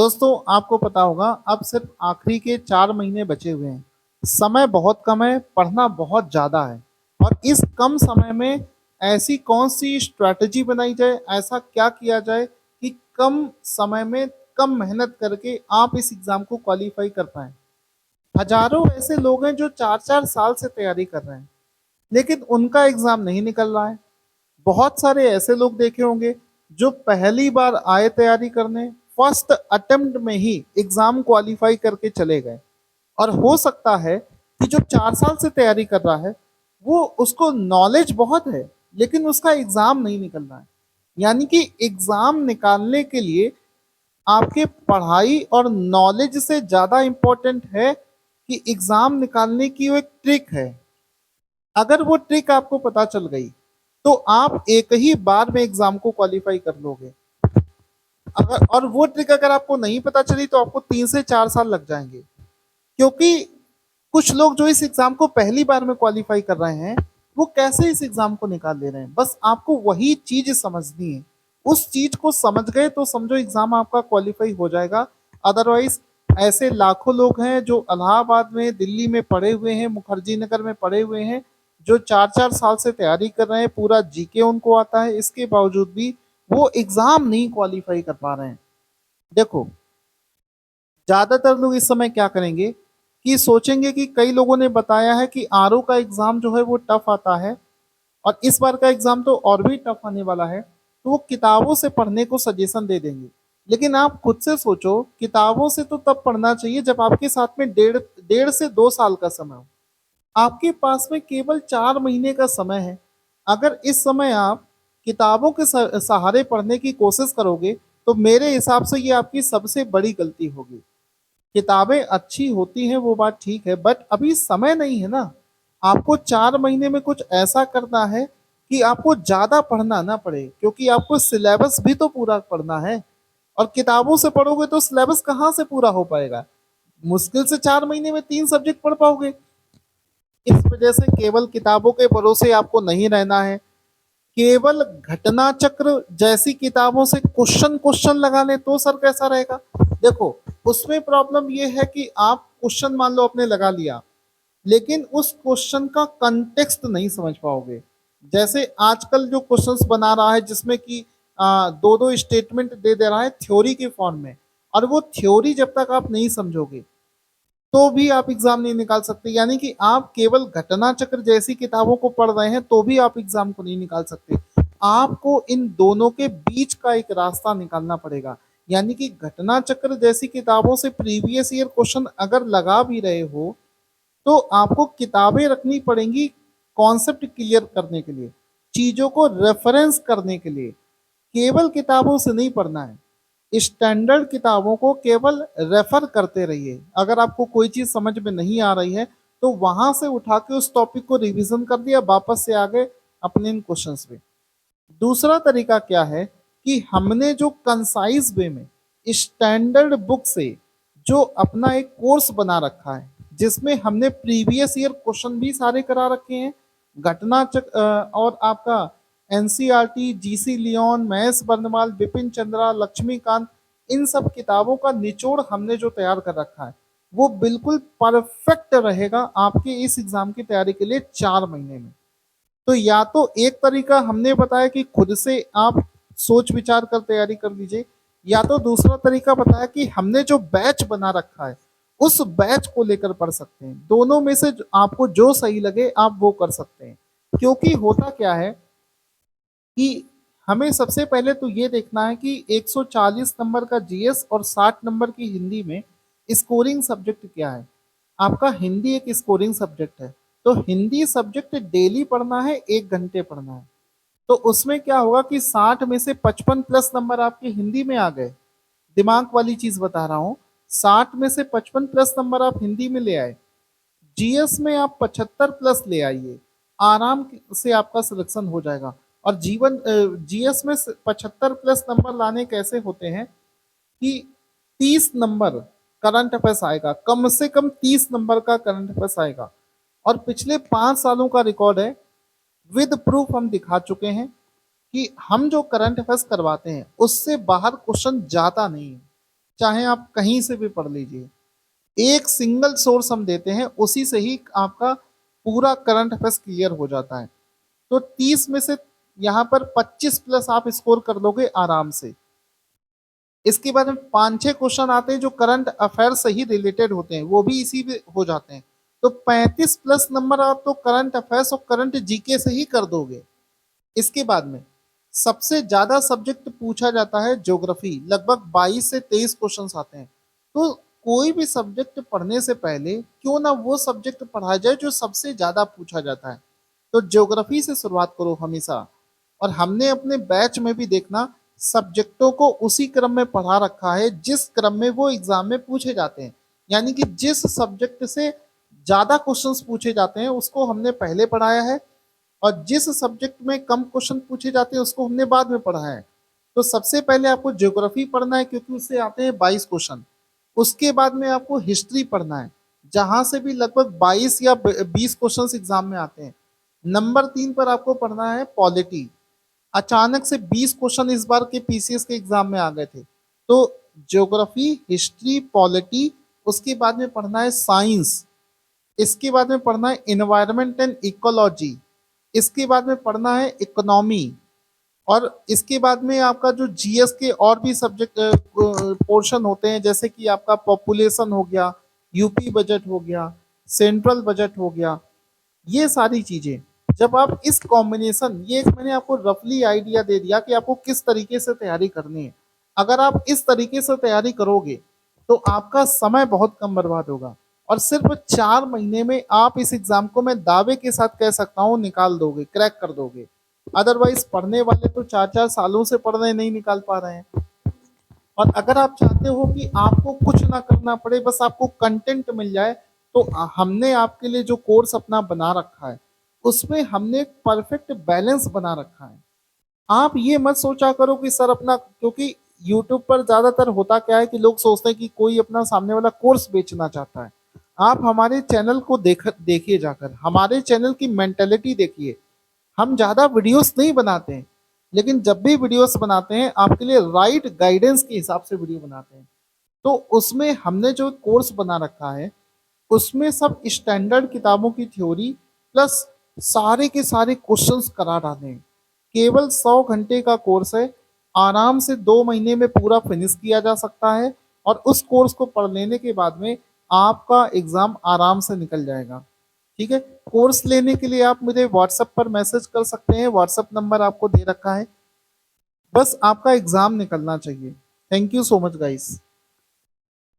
दोस्तों आपको पता होगा अब सिर्फ आखिरी के 4 महीने बचे हुए हैं। समय बहुत कम है, पढ़ना बहुत ज़्यादा है। और इस कम समय में ऐसी कौन सी स्ट्रैटेजी बनाई जाए, ऐसा क्या किया जाए कि कम समय में कम मेहनत करके आप इस एग्ज़ाम को क्वालिफाई कर पाएँ। हज़ारों ऐसे लोग हैं जो 4-4 साल से तैयारी कर रहे हैं, लेकिन उनका एग्ज़ाम नहीं निकल रहा है। बहुत सारे ऐसे लोग देखे होंगे जो पहली बार आए तैयारी करने, फर्स्ट अटेम्प्ट में ही एग्जाम क्वालिफाई करके चले गए। और हो सकता है कि जो 4 साल से तैयारी कर रहा है वो उसको नॉलेज बहुत है, लेकिन उसका एग्जाम नहीं निकल रहा है। यानी कि एग्जाम निकालने के लिए आपके पढ़ाई और नॉलेज से ज्यादा इंपॉर्टेंट है कि एग्जाम निकालने की वो एक ट्रिक है। अगर वो ट्रिक आपको पता चल गई तो आप एक ही बार में एग्जाम को क्वालिफाई कर लोगे। अगर और वो ट्रिक अगर आपको नहीं पता चली तो आपको 3 से 4 साल लग जाएंगे। क्योंकि कुछ लोग जो इस एग्जाम को पहली बार में क्वालिफाई कर रहे हैं वो कैसे इस एग्जाम को निकाल ले रहे हैं। बस आपको वही चीज समझनी है। उस चीज को समझ गए तो समझो एग्जाम आपका क्वालिफाई हो जाएगा। अदरवाइज ऐसे लाखों लोग हैं जो इलाहाबाद में, दिल्ली में पढ़े हुए हैं, मुखर्जी नगर में पढ़े हुए हैं, जो 4-4 साल से तैयारी कर रहे हैं, पूरा जीके उनको आता है, इसके बावजूद भी वो एग्जाम नहीं क्वालिफाई कर पा रहे हैं। देखो, ज्यादातर लोग इस समय क्या करेंगे कि सोचेंगे कि कई लोगों ने बताया है कि आरओ का एग्जाम जो है वो टफ आता है और इस बार का एग्जाम तो और भी टफ आने वाला है, तो वो किताबों से पढ़ने को सजेशन दे देंगे। लेकिन आप खुद से सोचो, किताबों से तो तब पढ़ना चाहिए जब आपके साथ में डेढ़ डेढ़ से 2 साल का समय हो। आपके पास में केवल 4 महीने का समय है। अगर इस समय आप किताबों के सहारे पढ़ने की कोशिश करोगे तो मेरे हिसाब से ये आपकी सबसे बड़ी गलती होगी। किताबें अच्छी होती हैं वो बात ठीक है, बट अभी समय नहीं है ना। आपको 4 महीने में कुछ ऐसा करना है कि आपको ज्यादा पढ़ना ना पड़े, क्योंकि आपको सिलेबस भी तो पूरा पढ़ना है। और किताबों से पढ़ोगे तो सिलेबस कहाँ से पूरा हो पाएगा। मुश्किल से 4 महीने में 3 सब्जेक्ट पढ़ पाओगे। इस वजह से केवल किताबों के भरोसे आपको नहीं रहना है। केवल घटना चक्र जैसी किताबों से क्वेश्चन क्वेश्चन लगा ले तो सर कैसा रहेगा। देखो, उसमें प्रॉब्लम ये है कि आप क्वेश्चन मान लो आपने लगा लिया, लेकिन उस क्वेश्चन का कंटेक्स्ट नहीं समझ पाओगे। जैसे आजकल जो क्वेश्चंस बना रहा है जिसमें कि दो दो स्टेटमेंट दे दे रहा है थ्योरी के फॉर्म में, और वो थ्योरी जब तक आप नहीं समझोगे तो भी आप एग्जाम नहीं निकाल सकते। यानी कि आप केवल घटना चक्र जैसी किताबों को पढ़ रहे हैं तो भी आप एग्जाम को नहीं निकाल सकते। आपको इन दोनों के बीच का एक रास्ता निकालना पड़ेगा। यानी कि घटना चक्र जैसी किताबों से प्रीवियस ईयर क्वेश्चन अगर लगा भी रहे हो तो आपको किताबें रखनी पड़ेंगी कॉन्सेप्ट क्लियर करने के लिए, चीजों को रेफरेंस करने के लिए। केवल किताबों से नहीं पढ़ना है, स्टैंडर्ड किताबों को केवल रेफर करते रहिए। अगर आपको कोई चीज समझ में नहीं आ रही है तो वहां से उठा के उस टॉपिक को रिवीजन कर दिया, वापस से आ गए अपने इन क्वेश्चंस पे। दूसरा तरीका क्या है कि हमने जो कंसाइज वे में स्टैंडर्ड बुक से जो अपना एक कोर्स बना रखा है, जिसमें हमने प्रीवियस ईयर क्वेश्चन भी सारे करा रखे हैं, घटना और आपका NCERT, GC Leong, Mahesh Barnwal, Bipin Chandra, Laxmikanth, इन सब किताबों का निचोड़ हमने जो तैयार कर रखा है वो बिल्कुल परफेक्ट रहेगा आपके इस एग्जाम की तैयारी के लिए 4 महीने में। तो या तो एक तरीका हमने बताया कि खुद से आप सोच विचार कर तैयारी कर लीजिए, या तो दूसरा तरीका बताया कि हमने जो बैच बना रखा है उस बैच को लेकर पढ़ सकते हैं। दोनों में से आपको जो सही लगे आप वो कर सकते हैं। क्योंकि होता क्या है कि हमें सबसे पहले तो ये देखना है कि 140 नंबर का जीएस और 60 नंबर की हिंदी में स्कोरिंग सब्जेक्ट क्या है। आपका हिंदी एक स्कोरिंग सब्जेक्ट है, तो हिंदी सब्जेक्ट डेली पढ़ना है, 1 घंटे पढ़ना है। तो उसमें क्या होगा कि 60 में से 55 प्लस नंबर आपके हिंदी में आ गए। दिमाग वाली चीज बता रहा हूँ, 60 में से 55 प्लस नंबर आप हिंदी में ले आए, जीएस में आप 75 प्लस ले आइए, आराम से आपका सिलेक्शन हो जाएगा। और जीएस में 75 प्लस नंबर लाने कैसे होते हैं कि 30 नंबर करंट अफेयर्स आएगा, कम से कम 30 नंबर का करंट अफेयर्स आएगा। और पिछले 5 सालों का रिकॉर्ड है, विद प्रूफ हम दिखा चुके हैं कि हम जो करंट अफेयर्स करवाते हैं उससे बाहर क्वेश्चन जाता नहीं है। चाहे आप कहीं से भी पढ़ लीजिए। एक सिंगल सोर्स हम देते हैं, उसी से ही आपका पूरा करंट अफेयर्स क्लियर हो जाता है। तो 30 में से यहाँ पर 25 प्लस आप स्कोर कर लोगे आराम से। इसके बाद में 5-6 क्वेश्चन आते हैं जो करंट अफेयर से ही रिलेटेड होते हैं, वो भी इसी में हो जाते हैं। तो 35 प्लस नंबर आप तो करंट अफेयर्स और करंट जीके से ही कर दोगे। इसके बाद में सबसे ज्यादा सब्जेक्ट पूछा जाता है ज्योग्राफी, लगभग 22 से 23 क्वेश्चन आते हैं। तो कोई भी सब्जेक्ट पढ़ने से पहले क्यों ना वो सब्जेक्ट पढ़ा जाए जो सबसे ज्यादा पूछा जाता है। तो ज्योग्राफी से शुरुआत करो हमेशा। और हमने अपने बैच में भी देखना सब्जेक्टों को उसी क्रम में पढ़ा रखा है जिस क्रम में वो एग्जाम में पूछे जाते हैं। यानी कि जिस सब्जेक्ट से ज्यादा क्वेश्चंस पूछे जाते हैं उसको हमने पहले पढ़ाया है, और जिस सब्जेक्ट में कम क्वेश्चन पूछे जाते हैं उसको हमने बाद में पढ़ा है। तो सबसे पहले आपको ज्योग्राफी पढ़ना है क्योंकि उससे आते हैं 22 क्वेश्चन। उसके बाद में आपको हिस्ट्री पढ़ना है जहां से भी लगभग 22 या 20 क्वेश्चन एग्जाम में आते हैं। नंबर 3 पर आपको पढ़ना है पॉलिटी। अचानक से 20 क्वेश्चन इस बार के पीसीएस के एग्जाम में आ गए थे। तो ज्योग्राफी, हिस्ट्री, पॉलिटी, उसके बाद में पढ़ना है साइंस, इसके बाद में पढ़ना है इन्वायरमेंट एंड इकोलॉजी, इसके बाद में पढ़ना है इकोनॉमी, और इसके बाद में आपका जो जीएस के और भी सब्जेक्ट पोर्शन होते हैं जैसे कि आपका पॉपुलेशन हो गया, यूपी बजट हो गया, सेंट्रल बजट हो गया, ये सारी चीजें जब आप इस कॉम्बिनेशन, ये मैंने आपको रफली आइडिया दे दिया कि आपको किस तरीके से तैयारी करनी है। अगर आप इस तरीके से तैयारी करोगे तो आपका समय बहुत कम बर्बाद होगा, और सिर्फ 4 महीने में आप इस एग्जाम को मैं दावे के साथ कह सकता हूँ निकाल दोगे, क्रैक कर दोगे। अदरवाइज पढ़ने वाले तो 4-4 सालों से पढ़ रहे, नहीं निकाल पा रहे हैं। और अगर आप चाहते हो कि आपको कुछ ना करना पड़े, बस आपको कंटेंट मिल जाए, तो हमने आपके लिए जो कोर्स अपना बना रखा है उसमें हमने एक परफेक्ट बैलेंस बना रखा है। आप ये मत सोचा करो कि सर अपना, क्योंकि यूट्यूब पर ज्यादातर होता क्या है कि लोग सोचते हैं कि कोई अपना सामने वाला कोर्स बेचना चाहता है। आप हमारे चैनल को देखिए, जाकर हमारे चैनल की मेंटेलिटी देखिए। हम ज्यादा वीडियोस नहीं बनाते हैं, लेकिन जब भी वीडियोस बनाते हैं आपके लिए राइट गाइडेंस के हिसाब से वीडियो बनाते हैं। तो उसमें हमने जो कोर्स बना रखा है उसमें सब स्टैंडर्ड किताबों की थ्योरी प्लस सारे के सारे क्वेश्चंस करा डाले हैं। केवल 100 घंटे का कोर्स है, आराम से 2 महीने में पूरा फिनिश किया जा सकता है, और उस कोर्स को पढ़ लेने के बाद में आपका एग्जाम आराम से निकल जाएगा। ठीक है, कोर्स लेने के लिए आप मुझे व्हाट्सएप पर मैसेज कर सकते हैं, व्हाट्सएप नंबर आपको दे रखा है। बस आपका एग्जाम निकलना चाहिए। Thank you so much guys.